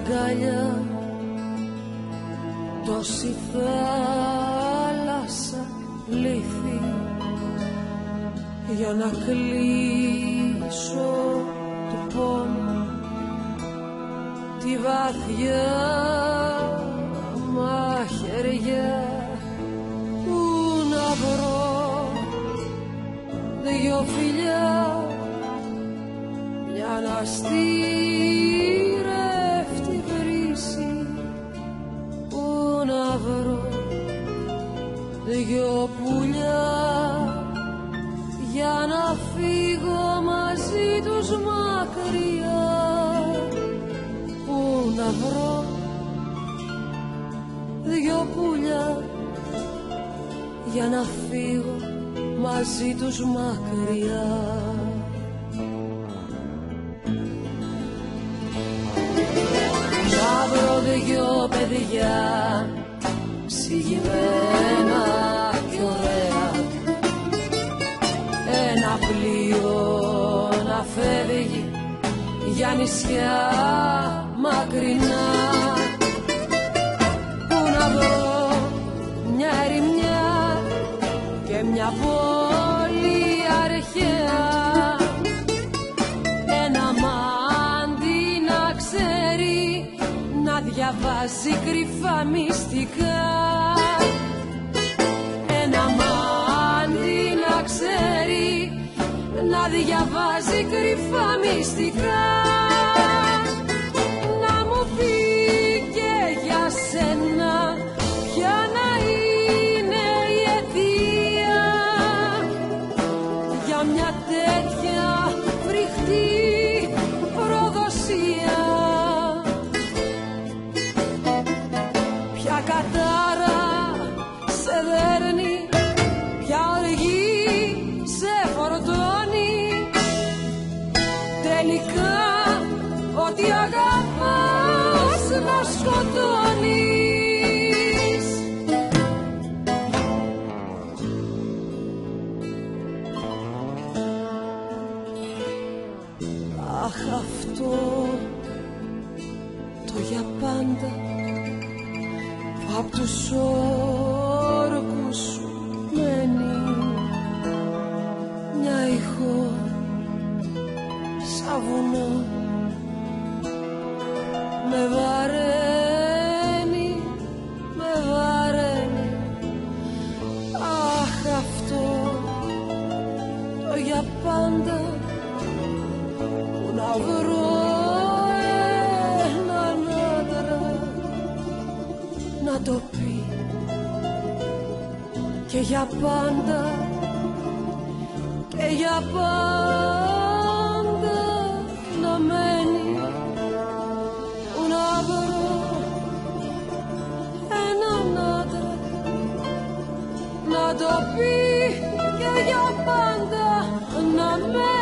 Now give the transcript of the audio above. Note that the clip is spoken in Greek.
αγκαλιά, τόση θάλασσα λύθη για να κλείσω του πόνου τη βαθιά μαχαιριά. Πού να βρω δυο φιλιά για να στήρευτη βρύση, πού να βρω δυο πουλιά για να φύγω μαζί τους μακριά, πού να βρω δυο πουλιά για να φύγω μαζί τους μακριά. Να βρω δυο παιδιά ψυγημένα κι ωραία, ένα πλοίο να φεύγει για νησιά μακρινά. Πού να βρω μια ερημιά και μια πόλη αρχαία, ένα μάντι να ξέρει να διαβάζει κρυφά μυστικά, ένα μάντι να ξέρει να διαβάζει κρυφά μυστικά. Να μου πει και για σένα ποια να είναι η αιτία για μια τέτοια φρικτή προδοσία. Ποια κατάρα σε δέρνει, ποια οργή σε φορτώνει, τελικά ότι αγαπάς να σκοτώνεις. Αχ, αυτό το για πάντα που απ' τους όρκους σου μένει, μια ηχό σαν βουνό με βαραίνει, με βαραίνει. Αχ, αυτό το για πάντα που να βρω έναν άντρα να το πει και για πάντα, και για πάντα να μένει. Που να βρω έναν άντρα να το πει και για πάντα να μένει.